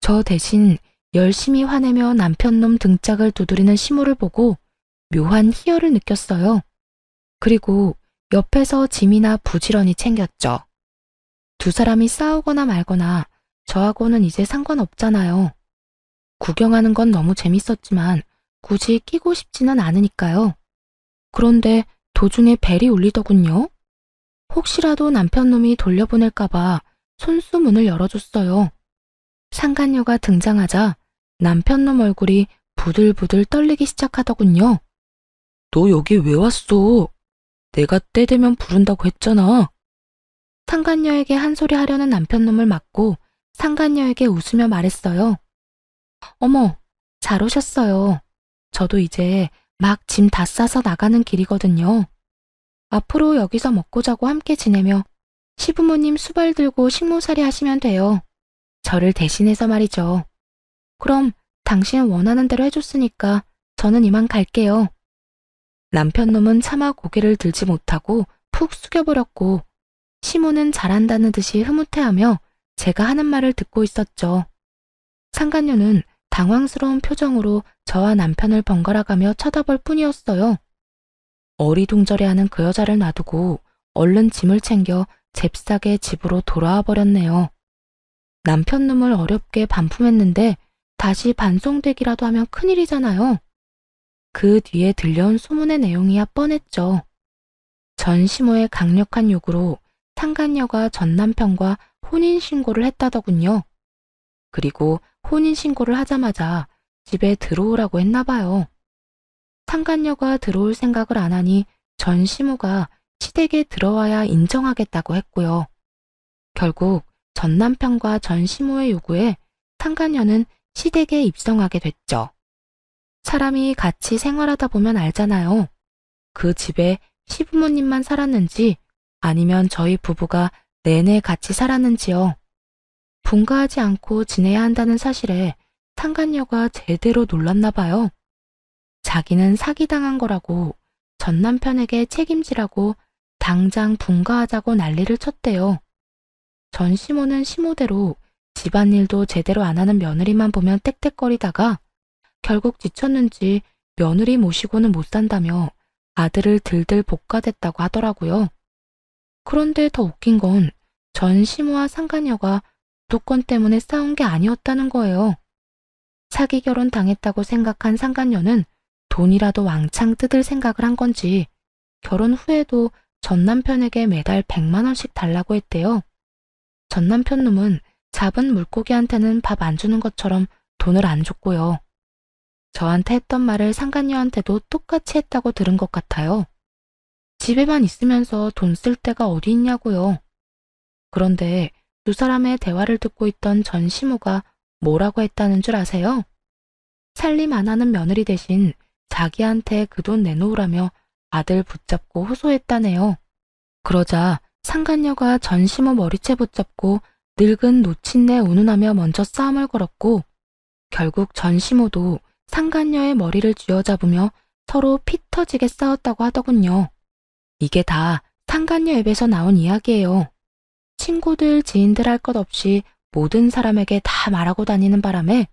저 대신 열심히 화내며 남편놈 등짝을 두드리는 시모를 보고 묘한 희열을 느꼈어요. 그리고 옆에서 짐이나 부지런히 챙겼죠. 두 사람이 싸우거나 말거나 저하고는 이제 상관없잖아요. 구경하는 건 너무 재밌었지만 굳이 끼고 싶지는 않으니까요. 그런데 도중에 벨이 울리더군요. 혹시라도 남편놈이 돌려보낼까봐 손수 문을 열어줬어요. 상간녀가 등장하자 남편놈 얼굴이 부들부들 떨리기 시작하더군요. 너 여기 왜 왔어? 내가 때 되면 부른다고 했잖아. 상간녀에게 한 소리 하려는 남편놈을 맞고 상간녀에게 웃으며 말했어요. 어머, 잘 오셨어요. 저도 이제 막 짐 다 싸서 나가는 길이거든요. 앞으로 여기서 먹고 자고 함께 지내며 시부모님 수발 들고 식모살이 하시면 돼요. 저를 대신해서 말이죠. 그럼 당신 원하는 대로 해줬으니까 저는 이만 갈게요. 남편 놈은 차마 고개를 들지 못하고 푹 숙여버렸고 시모는 잘한다는 듯이 흐뭇해하며 제가 하는 말을 듣고 있었죠. 상간녀는 당황스러운 표정으로 저와 남편을 번갈아가며 쳐다볼 뿐이었어요. 어리둥절해하는 그 여자를 놔두고 얼른 짐을 챙겨 잽싸게 집으로 돌아와 버렸네요. 남편 놈을 어렵게 반품했는데 다시 반송되기라도 하면 큰일이잖아요. 그 뒤에 들려온 소문의 내용이야 뻔했죠. 전 시모의 강력한 요구로 상간녀가 전 남편과 혼인신고를 했다더군요. 그리고 혼인신고를 하자마자 집에 들어오라고 했나봐요. 상간녀가 들어올 생각을 안 하니 전 시모가 시댁에 들어와야 인정하겠다고 했고요. 결국 전 남편과 전 시모의 요구에 상간녀는 시댁에 입성하게 됐죠. 사람이 같이 생활하다 보면 알잖아요. 그 집에 시부모님만 살았는지 아니면 저희 부부가 내내 같이 살았는지요. 분가하지 않고 지내야 한다는 사실에 상간녀가 제대로 놀랐나 봐요. 자기는 사기당한 거라고 전 남편에게 책임지라고 당장 분가하자고 난리를 쳤대요. 전 시모는 시모대로 집안일도 제대로 안 하는 며느리만 보면 떽떽거리다가 결국 지쳤는지 며느리 모시고는 못 산다며 아들을 들들 볶아댔다고 하더라고요. 그런데 더 웃긴 건 전 시모와 상간녀가 주도권 때문에 싸운 게 아니었다는 거예요. 사기 결혼 당했다고 생각한 상간녀는 돈이라도 왕창 뜯을 생각을 한 건지 결혼 후에도 전 남편에게 매달 100만 원씩 달라고 했대요. 전 남편 놈은 잡은 물고기한테는 밥 안 주는 것처럼 돈을 안 줬고요. 저한테 했던 말을 상간녀한테도 똑같이 했다고 들은 것 같아요. 집에만 있으면서 돈 쓸 데가 어디 있냐고요. 그런데 두 사람의 대화를 듣고 있던 전 시모가 뭐라고 했다는 줄 아세요? 살림 안 하는 며느리 대신 자기한테 그 돈 내놓으라며 아들 붙잡고 호소했다네요. 그러자 상간녀가 전 시모 머리채 붙잡고 늙은 노친네 운운하며 먼저 싸움을 걸었고 결국 전 시모도 상간녀의 머리를 쥐어잡으며 서로 피 터지게 싸웠다고 하더군요. 이게 다 상간녀 입에서 나온 이야기예요. 친구들, 지인들 할 것 없이 모든 사람에게 다 말하고 다니는 바람에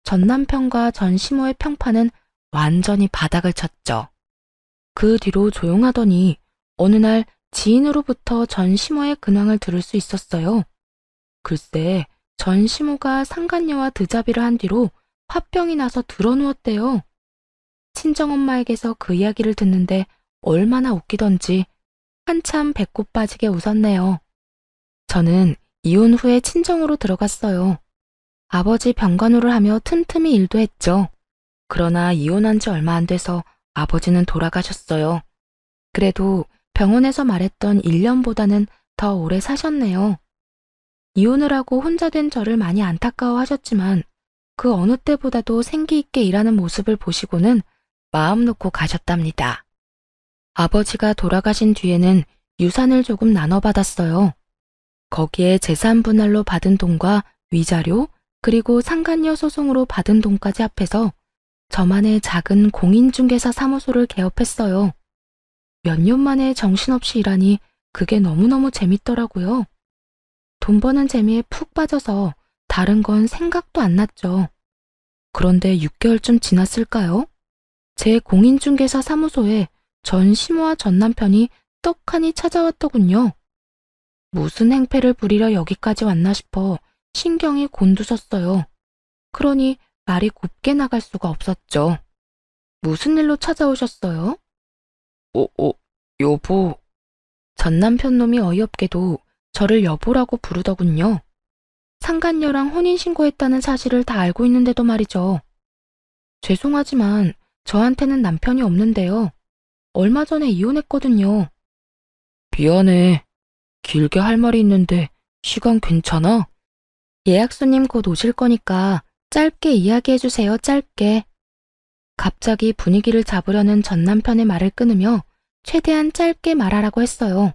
전 남편과 전 시모의 평판은 완전히 바닥을 쳤죠. 그 뒤로 조용하더니 어느 날 지인으로부터 전 시모의 근황을 들을 수 있었어요. 글쎄, 전 시모가 상간녀와 드자비를 한 뒤로 화병이 나서 드러누웠대요. 친정엄마에게서 그 이야기를 듣는데 얼마나 웃기던지 한참 배꼽 빠지게 웃었네요. 저는 이혼 후에 친정으로 들어갔어요. 아버지 병간호를 하며 틈틈이 일도 했죠. 그러나 이혼한 지 얼마 안 돼서 아버지는 돌아가셨어요. 그래도 병원에서 말했던 1년보다는 더 오래 사셨네요. 이혼을 하고 혼자 된 저를 많이 안타까워하셨지만 그 어느 때보다도 생기 있게 일하는 모습을 보시고는 마음 놓고 가셨답니다. 아버지가 돌아가신 뒤에는 유산을 조금 나눠받았어요. 거기에 재산 분할로 받은 돈과 위자료 그리고 상간녀 소송으로 받은 돈까지 합해서 저만의 작은 공인중개사 사무소를 개업했어요. 몇 년 만에 정신없이 일하니 그게 너무너무 재밌더라고요. 돈 버는 재미에 푹 빠져서 다른 건 생각도 안 났죠. 그런데 6개월쯤 지났을까요? 제 공인중개사 사무소에 전 시모와 전 남편이 떡하니 찾아왔더군요. 무슨 행패를 부리려 여기까지 왔나 싶어 신경이 곤두섰어요. 그러니 말이 곱게 나갈 수가 없었죠. 무슨 일로 찾아오셨어요? 여보. 전 남편 놈이 어이없게도 저를 여보라고 부르더군요. 상간녀랑 혼인신고했다는 사실을 다 알고 있는데도 말이죠. 죄송하지만 저한테는 남편이 없는데요. 얼마 전에 이혼했거든요. 미안해. 길게 할 말이 있는데 시간 괜찮아? 예약 손님 곧 오실 거니까 짧게 이야기해 주세요, 짧게. 갑자기 분위기를 잡으려는 전 남편의 말을 끊으며 최대한 짧게 말하라고 했어요.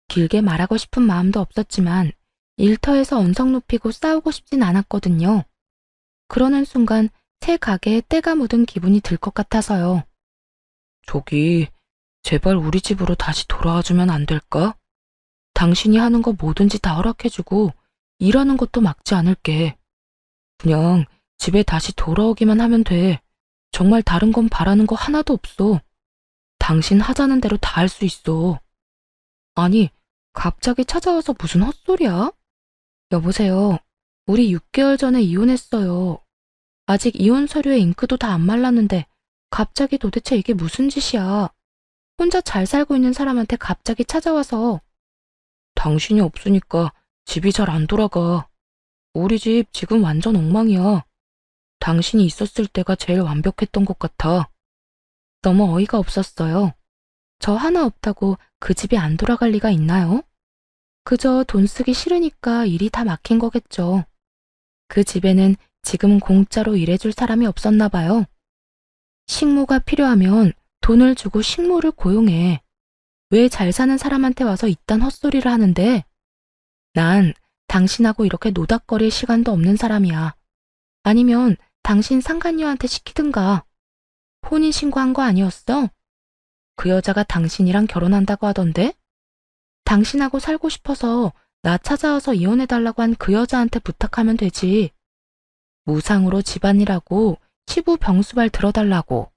길게 말하고 싶은 마음도 없었지만 일터에서 언성 높이고 싸우고 싶진 않았거든요. 그러는 순간 새 가게에 때가 묻은 기분이 들 것 같아서요. 저기, 제발 우리 집으로 다시 돌아와주면 안 될까? 당신이 하는 거 뭐든지 다 허락해주고 일하는 것도 막지 않을게. 그냥 집에 다시 돌아오기만 하면 돼. 정말 다른 건 바라는 거 하나도 없어. 당신 하자는 대로 다 할 수 있어. 아니, 갑자기 찾아와서 무슨 헛소리야? 여보세요. 우리 6개월 전에 이혼했어요. 아직 이혼 서류에 잉크도 다 안 말랐는데 갑자기 도대체 이게 무슨 짓이야. 혼자 잘 살고 있는 사람한테 갑자기 찾아와서. 당신이 없으니까 집이 잘 안 돌아가. 우리 집 지금 완전 엉망이야. 당신이 있었을 때가 제일 완벽했던 것 같아. 너무 어이가 없었어요. 저 하나 없다고 그 집이 안 돌아갈 리가 있나요? 그저 돈 쓰기 싫으니까 일이 다 막힌 거겠죠. 그 집에는 지금 공짜로 일해줄 사람이 없었나 봐요. 식모가 필요하면 돈을 주고 식모를 고용해. 왜 잘 사는 사람한테 와서 이딴 헛소리를 하는데? 난 당신하고 이렇게 노닥거릴 시간도 없는 사람이야. 아니면 당신 상간녀한테 시키든가. 혼인신고한 거 아니었어? 그 여자가 당신이랑 결혼한다고 하던데? 당신하고 살고 싶어서 나 찾아와서 이혼해달라고 한 그 여자한테 부탁하면 되지. 무상으로 집안일하고 시부 병수발 들어달라고.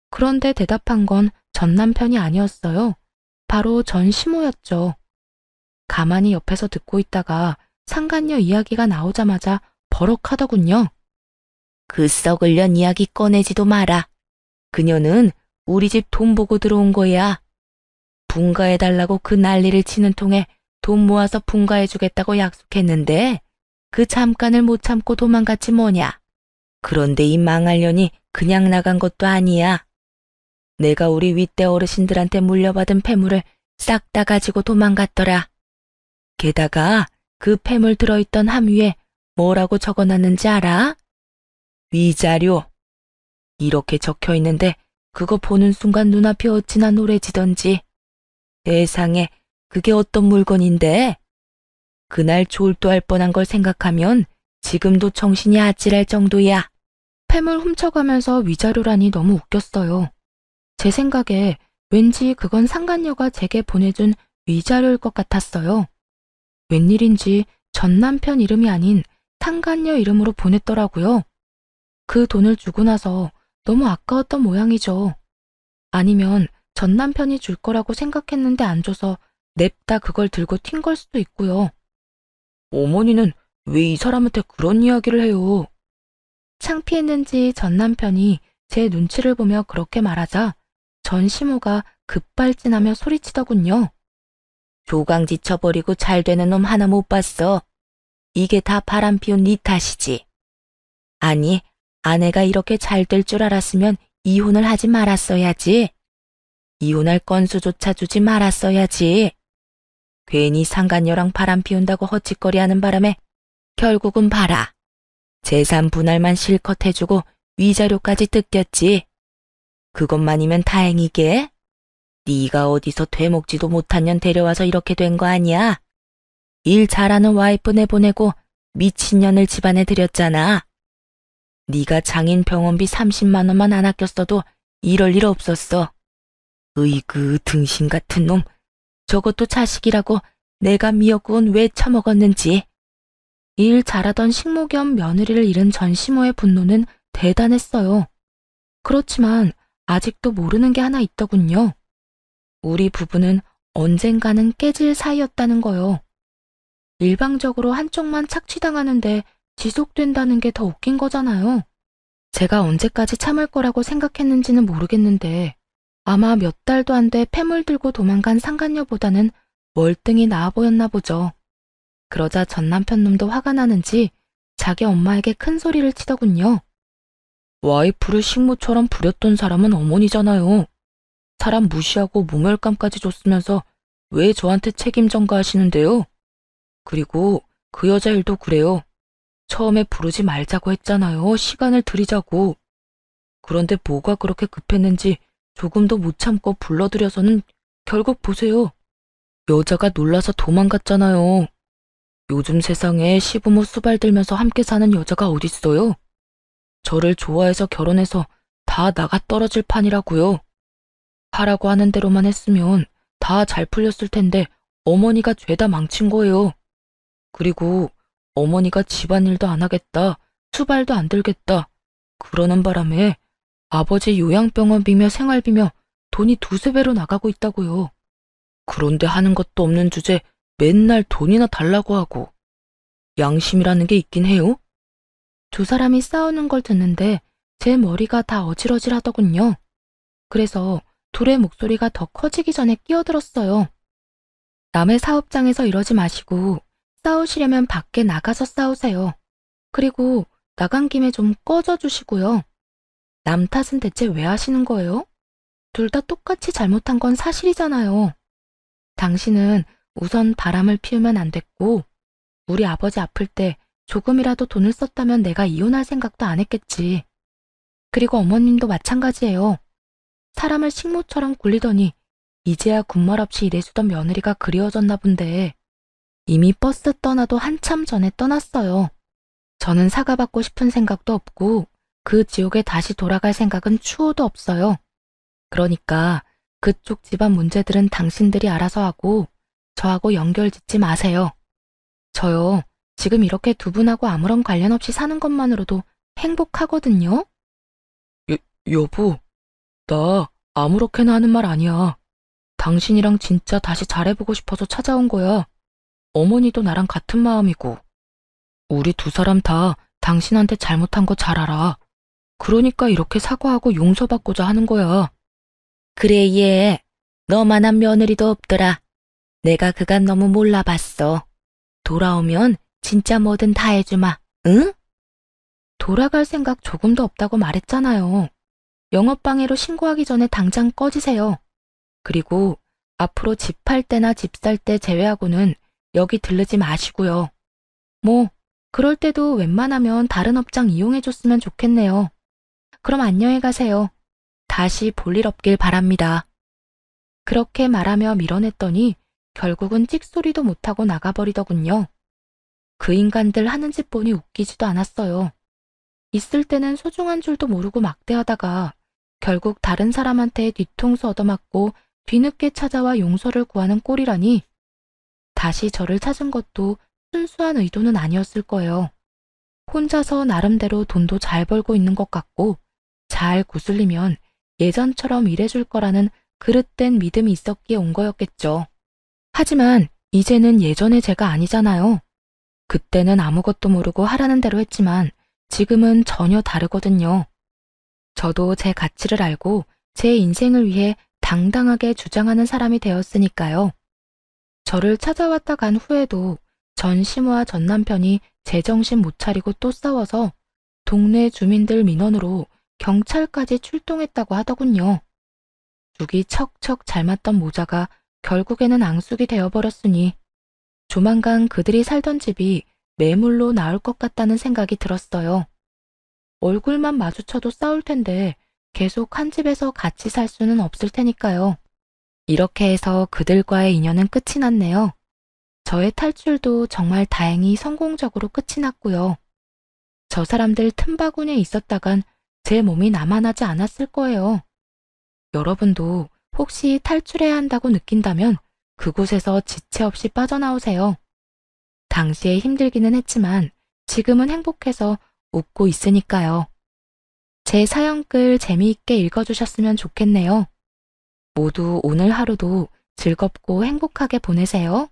그런데 대답한 건 전 남편이 아니었어요. 바로 전 시모였죠. 가만히 옆에서 듣고 있다가 상간녀 이야기가 나오자마자 버럭하더군요. 그 썩을년 이야기 꺼내지도 마라. 그녀는 우리 집 돈 보고 들어온 거야. 분가해달라고 그 난리를 치는 통에 돈 모아서 분가해주겠다고 약속했는데 그 잠깐을 못 참고 도망갔지 뭐냐. 그런데 이 망할 년이 그냥 나간 것도 아니야. 내가 우리 윗대 어르신들한테 물려받은 폐물을 싹 다 가지고 도망갔더라. 게다가 그 폐물 들어있던 함 위에 뭐라고 적어놨는지 알아? 위자료. 이렇게 적혀있는데 그거 보는 순간 눈앞이 어찌나 노래지던지. 세상에, 그게 어떤 물건인데? 그날 졸도할 뻔한 걸 생각하면 지금도 정신이 아찔할 정도야. 폐물 훔쳐가면서 위자료라니 너무 웃겼어요. 제 생각에 왠지 그건 상간녀가 제게 보내준 위자료일 것 같았어요. 웬일인지 전 남편 이름이 아닌 상간녀 이름으로 보냈더라고요. 그 돈을 주고 나서 너무 아까웠던 모양이죠. 아니면 전 남편이 줄 거라고 생각했는데 안 줘서 냅다 그걸 들고 튄 걸 수도 있고요. 어머니는 왜 이 사람한테 그런 이야기를 해요? 창피했는지 전 남편이 제 눈치를 보며 그렇게 말하자 전 시모가 급발진하며 소리치더군요. 조강지 쳐버리고 잘 되는 놈 하나 못 봤어. 이게 다 바람 피운 네 탓이지. 아니, 아내가 이렇게 잘 될 줄 알았으면 이혼을 하지 말았어야지. 이혼할 건수조차 주지 말았어야지. 괜히 상간녀랑 바람 피운다고 헛짓거리하는 바람에 결국은 봐라. 재산 분할만 실컷 해주고 위자료까지 뜯겼지. 그것만이면 다행이게. 네가 어디서 되먹지도 못한 년 데려와서 이렇게 된 거 아니야. 일 잘하는 와이프 내보내고 미친년을 집안에 들였잖아. 네가 장인 병원비 30만 원만 안 아꼈어도 이럴 일 없었어. 으이그 등신 같은 놈. 저것도 자식이라고 내가 미역국은 왜 처먹었는지. 일 잘하던 식모 겸 며느리를 잃은 전 시모의 분노는 대단했어요. 그렇지만 아직도 모르는 게 하나 있더군요. 우리 부부는 언젠가는 깨질 사이였다는 거요. 일방적으로 한쪽만 착취당하는데 지속된다는 게 더 웃긴 거잖아요. 제가 언제까지 참을 거라고 생각했는지는 모르겠는데 아마 몇 달도 안 돼 폐물 들고 도망간 상간녀보다는 월등히 나아 보였나 보죠. 그러자 전 남편 놈도 화가 나는지 자기 엄마에게 큰 소리를 치더군요. 와이프를 식모처럼 부렸던 사람은 어머니잖아요. 사람 무시하고 모멸감까지 줬으면서 왜 저한테 책임 전가하시는데요? 그리고 그 여자 일도 그래요. 처음에 부르지 말자고 했잖아요. 시간을 들이자고. 그런데 뭐가 그렇게 급했는지 조금도 못 참고 불러들여서는 결국 보세요. 여자가 놀라서 도망갔잖아요. 요즘 세상에 시부모 수발 들면서 함께 사는 여자가 어딨어요? 저를 좋아해서 결혼해서 다 나가 떨어질 판이라고요. 하라고 하는 대로만 했으면 다 잘 풀렸을 텐데 어머니가 죄다 망친 거예요. 그리고 어머니가 집안일도 안 하겠다, 수발도 안 들겠다 그러는 바람에 아버지 요양병원비며 생활비며 돈이 두세 배로 나가고 있다고요. 그런데 하는 것도 없는 주제 맨날 돈이나 달라고 하고. 양심이라는 게 있긴 해요? 두 사람이 싸우는 걸 듣는데 제 머리가 다 어질어질하더군요. 그래서 둘의 목소리가 더 커지기 전에 끼어들었어요. 남의 사업장에서 이러지 마시고 싸우시려면 밖에 나가서 싸우세요. 그리고 나간 김에 좀 꺼져 주시고요. 남 탓은 대체 왜 하시는 거예요? 둘 다 똑같이 잘못한 건 사실이잖아요. 당신은 우선 바람을 피우면 안 됐고, 우리 아버지 아플 때 조금이라도 돈을 썼다면 내가 이혼할 생각도 안 했겠지. 그리고 어머님도 마찬가지예요. 사람을 식모처럼 굴리더니 이제야 군말 없이 일해주던 며느리가 그리워졌나 본데 이미 버스 떠나도 한참 전에 떠났어요. 저는 사과받고 싶은 생각도 없고 그 지옥에 다시 돌아갈 생각은 추호도 없어요. 그러니까 그쪽 집안 문제들은 당신들이 알아서 하고 저하고 연결 짓지 마세요. 저요, 지금 이렇게 두 분하고 아무런 관련 없이 사는 것만으로도 행복하거든요. 여보, 나 아무렇게나 하는 말 아니야. 당신이랑 진짜 다시 잘해보고 싶어서 찾아온 거야. 어머니도 나랑 같은 마음이고. 우리 두 사람 다 당신한테 잘못한 거 잘 알아. 그러니까 이렇게 사과하고 용서받고자 하는 거야. 그래, 얘. 너만한 며느리도 없더라. 내가 그간 너무 몰라봤어. 돌아오면 진짜 뭐든 다 해주마. 응? 돌아갈 생각 조금도 없다고 말했잖아요. 영업방해로 신고하기 전에 당장 꺼지세요. 그리고 앞으로 집 팔 때나 집 살 때 제외하고는 여기 들르지 마시고요. 뭐 그럴 때도 웬만하면 다른 업장 이용해줬으면 좋겠네요. 그럼 안녕히 가세요. 다시 볼 일 없길 바랍니다. 그렇게 말하며 밀어냈더니 결국은 찍소리도 못하고 나가버리더군요. 그 인간들 하는 짓 보니 웃기지도 않았어요. 있을 때는 소중한 줄도 모르고 막대하다가 결국 다른 사람한테 뒤통수 얻어맞고 뒤늦게 찾아와 용서를 구하는 꼴이라니. 다시 저를 찾은 것도 순수한 의도는 아니었을 거예요. 혼자서 나름대로 돈도 잘 벌고 있는 것 같고 잘 구슬리면 예전처럼 일해줄 거라는 그릇된 믿음이 있었기에 온 거였겠죠. 하지만 이제는 예전의 제가 아니잖아요. 그때는 아무것도 모르고 하라는 대로 했지만 지금은 전혀 다르거든요. 저도 제 가치를 알고 제 인생을 위해 당당하게 주장하는 사람이 되었으니까요. 저를 찾아왔다 간 후에도 전 시모와 전 남편이 제정신 못 차리고 또 싸워서 동네 주민들 민원으로 경찰까지 출동했다고 하더군요. 죽이 척척 잘 맞던 모자가 결국에는 앙숙이 되어버렸으니 조만간 그들이 살던 집이 매물로 나올 것 같다는 생각이 들었어요. 얼굴만 마주쳐도 싸울 텐데 계속 한 집에서 같이 살 수는 없을 테니까요. 이렇게 해서 그들과의 인연은 끝이 났네요. 저의 탈출도 정말 다행히 성공적으로 끝이 났고요. 저 사람들 틈바구니에 있었다간 제 몸이 남아나지 않았을 거예요. 여러분도 혹시 탈출해야 한다고 느낀다면 그곳에서 지체 없이 빠져나오세요. 당시에 힘들기는 했지만 지금은 행복해서 웃고 있으니까요. 제 사연글 재미있게 읽어주셨으면 좋겠네요. 모두 오늘 하루도 즐겁고 행복하게 보내세요.